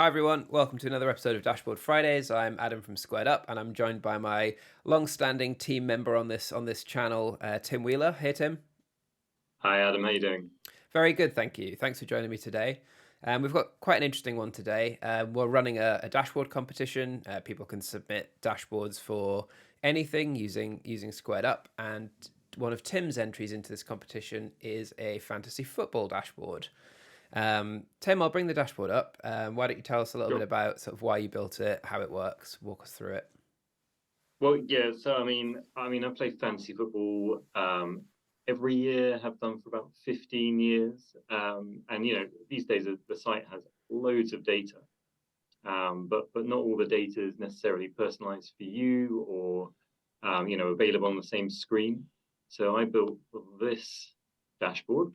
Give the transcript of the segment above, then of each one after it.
Hi everyone, welcome to another episode of Dashboard Fridays. I'm Adam from SquaredUp, and I'm joined by my long-standing team member on this channel, Tim Wheeler. Hey Tim. Hi Adam, how you doing? Very good, thank you. Thanks for joining me today. We've got quite an interesting one today. We're running a dashboard competition. People can submit dashboards for anything using SquaredUp, and one of Tim's entries into this competition is a fantasy football dashboard. Tim, I'll bring the dashboard up. Why don't you tell us a little bit Sure. about sort of why you built it, how it works, walk us through it. Well, yeah. So I play fantasy football every year. Have done for about 15 years. And these days the site has loads of data, but not all the data is necessarily personalized for you or available on the same screen. So I built this dashboard,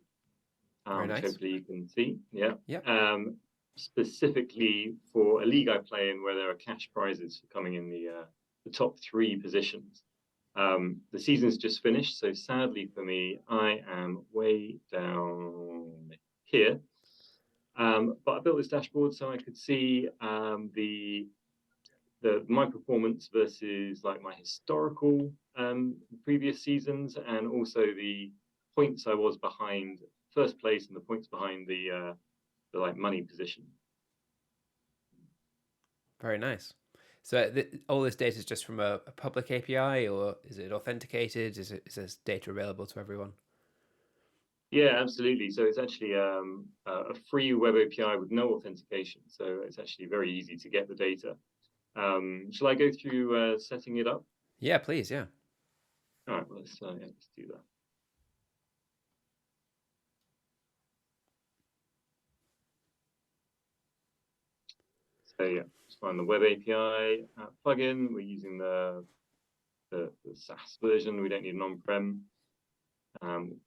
Very which nice. hopefully you can see. Yeah. Yep. Specifically for a league I play in where there are cash prizes for coming in the top three positions. The season's just finished, so sadly for me, I am way down here. But I built this dashboard so I could see the my performance versus like my historical previous seasons, and also the points I was behind first place and the points behind the like money position. Very nice. So all this data is just from a public API, or is it authenticated? Is this data available to everyone? Yeah, absolutely. So it's actually a free web API with no authentication. So it's actually very easy to get the data. Shall I go through setting it up? Yeah, please. Yeah. All right, well, let's do that. So yeah, let's find the web API plugin. We're using the SaaS version. We don't need an on-prem.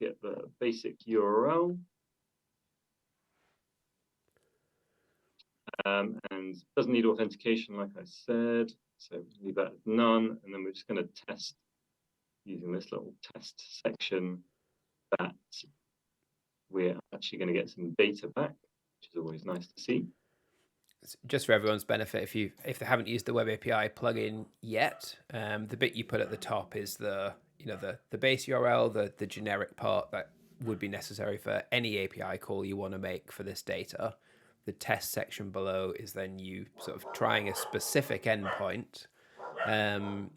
Get the basic URL. And doesn't need authentication, like I said. So leave that as none. And then we're just going to test using this little test section that we're actually going to get some data back, which is always nice to see. Just for everyone's benefit, if they haven't used the Web API plugin yet, the bit you put at the top is the base URL, the generic part that would be necessary for any API call you want to make for this data. The test section below is then you sort of trying a specific endpoint, and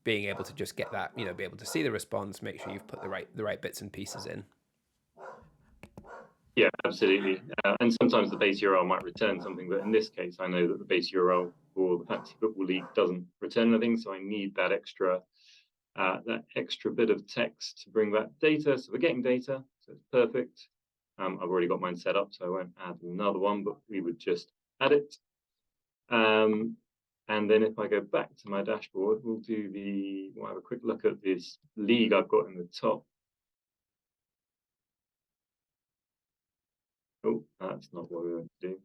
being able to just get that, be able to see the response, make sure you've put the right bits and pieces in. Yeah, absolutely. And sometimes the base URL might return something, but in this case, I know that the base URL for the Fantasy Football League doesn't return anything, so I need that extra bit of text to bring back data. So we're getting data, so it's perfect. I've already got mine set up, so I won't add another one, but we would just add it. And then if I go back to my dashboard, we'll have a quick look at this league I've got in the top. Oh, that's not what we want to do.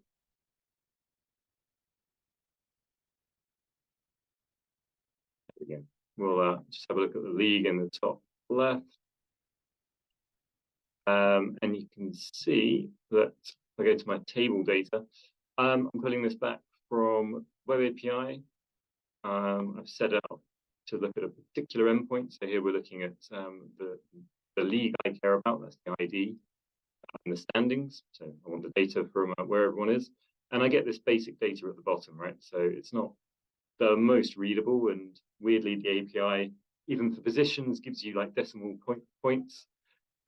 Again, we'll just have a look at the league in the top left. And you can see that if I go to my table data, I'm pulling this back from Web API. I've set it up to look at a particular endpoint. So here we're looking at the league I care about. That's the ID and the standings. So I want the data from where everyone is. And I get this basic data at the bottom, right? So it's not the most readable, and weirdly the API, even for positions, gives you like decimal points.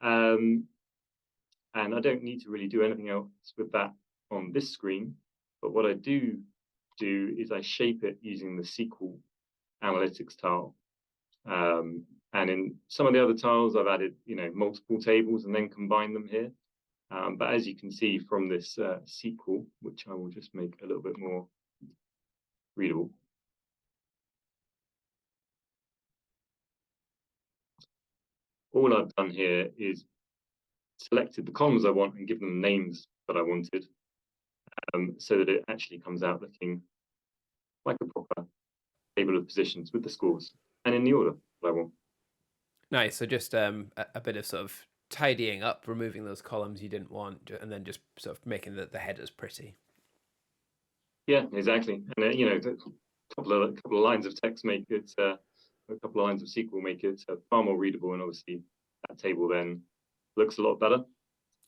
And I don't need to really do anything else with that on this screen. But what I do is I shape it using the SQL analytics tile. And in some of the other tiles, I've added multiple tables and then combine them here. But as you can see from this SQL, which I will just make a little bit more readable. All I've done here is selected the columns I want and give them names that I wanted, so that it actually comes out looking like a proper table of positions with the scores and in the order that I want. Nice. So just a bit of sort of tidying up, removing those columns you didn't want, and then just sort of making the headers pretty. Yeah, exactly. And a couple of lines of text make it, a couple of lines of SQL make it far more readable, and obviously that table then looks a lot better.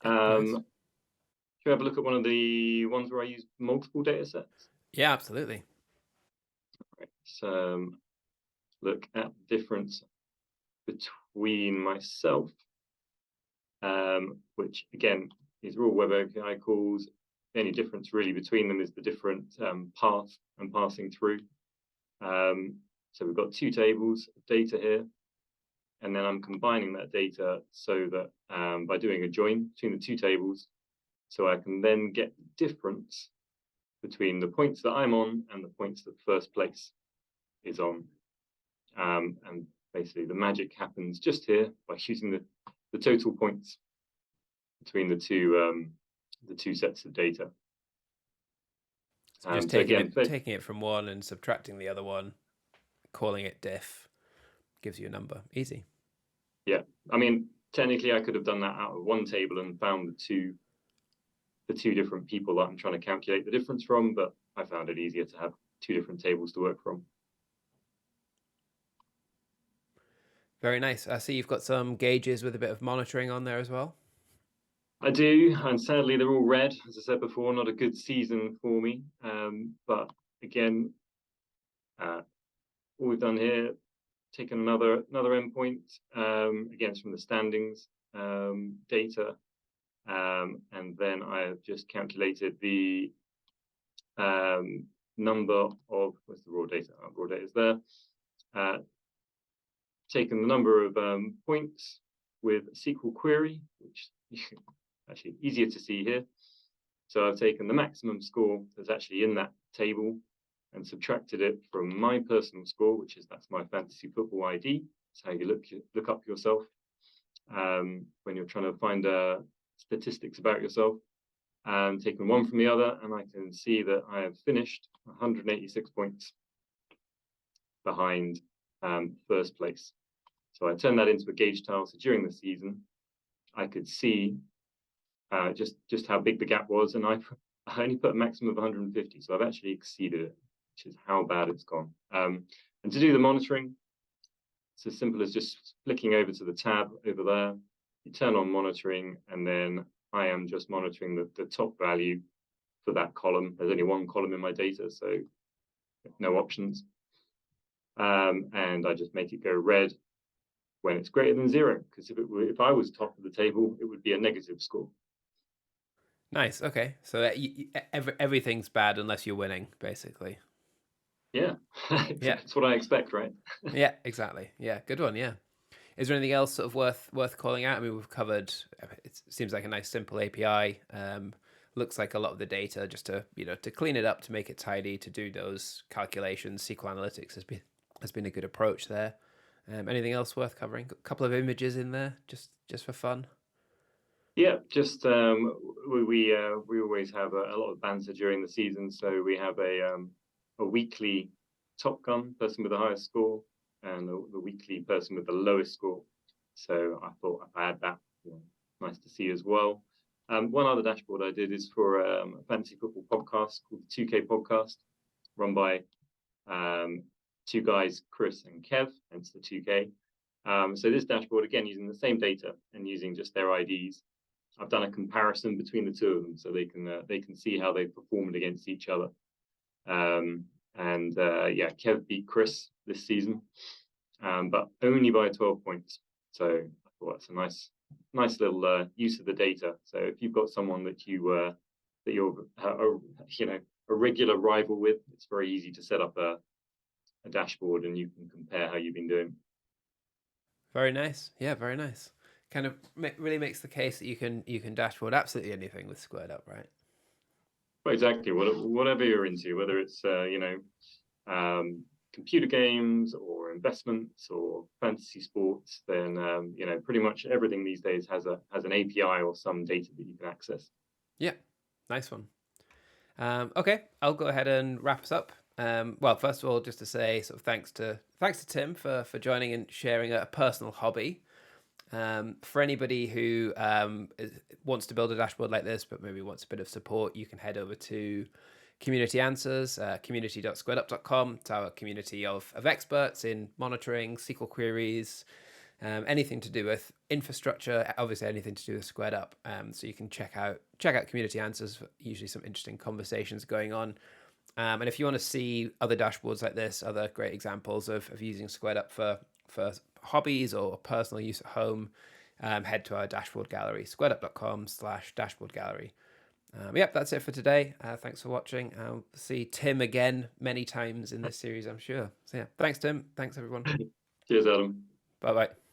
Yeah, nice. Should we have a look at one of the ones where I use multiple data sets? Yeah, absolutely. Right. So look at the difference between myself, which again, these are all Web API calls. The only difference really between them is the different path I'm passing through. So we've got two tables of data here, and then I'm combining that data so that by doing a join between the two tables, so I can then get the difference between the points that I'm on and the points that first place is on. And basically the magic happens just here by using the total points between the two sets of data. So just taking it from one and subtracting the other one, calling it diff, gives you a number. Easy. Yeah, I mean, technically I could have done that out of one table and found the two different people that I'm trying to calculate the difference from, but I found it easier to have two different tables to work from. Very nice. I see you've got some gauges with a bit of monitoring on there as well. I do, and sadly they're all red. As I said before, not a good season for me. But again, all we've done here, taken another endpoint, again, it's from the standings data, and then I have just calculated the number of, where's the raw data? Oh, raw data is there. Taken the number of points with a SQL query, which actually easier to see here. So I've taken the maximum score that's actually in that table and subtracted it from my personal score, that's my fantasy football ID. That's how you look up yourself when you're trying to find statistics about yourself. And taken one from the other, and I can see that I have finished 186 points behind first place. So I turned that into a gauge tile. So during the season, I could see just how big the gap was, and I only put a maximum of 150, so I've actually exceeded it, which is how bad it's gone. And to do the monitoring, it's as simple as just flicking over to the tab over there. You turn on monitoring, and then I am just monitoring the top value for that column. There's only one column in my data, so no options. And I just make it go red when it's greater than 0, because if I was top of the table, it would be a negative score. Nice. Okay. So everything's bad unless you're winning, basically. Yeah. Yeah. That's what I expect, right? Yeah, exactly. Yeah, good one. Yeah. Is there anything else sort of worth calling out? I mean, we've covered. It seems like a nice simple API. Looks like a lot of the data just to clean it up, to make it tidy, to do those calculations. SQL Analytics has been a good approach there. Anything else worth covering? A couple of images in there, just for fun. Yeah, just we always have a lot of banter during the season, so we have a weekly top gun person with the highest score and the weekly person with the lowest score. So I thought if I add that, nice to see as well. One other dashboard I did is for a fantasy football podcast called the 2K Podcast, run by two guys, Chris and Kev, hence the 2K. So this dashboard, again, using the same data and using just their IDs, I've done a comparison between the two of them, so they can see how they performed against each other. Yeah, Kev beat Chris this season, but only by 12 points. So I thought that's a nice little use of the data. So if you've got someone that you're a regular rival with, it's very easy to set up a dashboard and you can compare how you've been doing. Very nice. Yeah, very nice. Kind of really makes the case that you can dashboard absolutely anything with SquaredUp, right? Well, exactly. Whatever you're into, whether it's computer games or investments or fantasy sports, then pretty much everything these days has an API or some data that you can access. Yeah, nice one. Okay, I'll go ahead and wrap us up. Well, first of all, just to say sort of thanks to Tim for joining and sharing a personal hobby. For anybody who wants to build a dashboard like this, but maybe wants a bit of support, you can head over to Community Answers, community.squaredup.com. It's our community of experts in monitoring, SQL queries, anything to do with infrastructure, obviously anything to do with SquaredUp. So you can check out Community Answers. Usually some interesting conversations going on. And if you want to see other dashboards like this, other great examples of using SquaredUp for hobbies or personal use at home, head to our dashboard gallery, squaredup.com/dashboard gallery. Yep, that's it for today. Thanks for watching. I'll see Tim again many times in this series, I'm sure. So yeah, thanks, Tim. Thanks, everyone. Cheers, Adam. Bye-bye.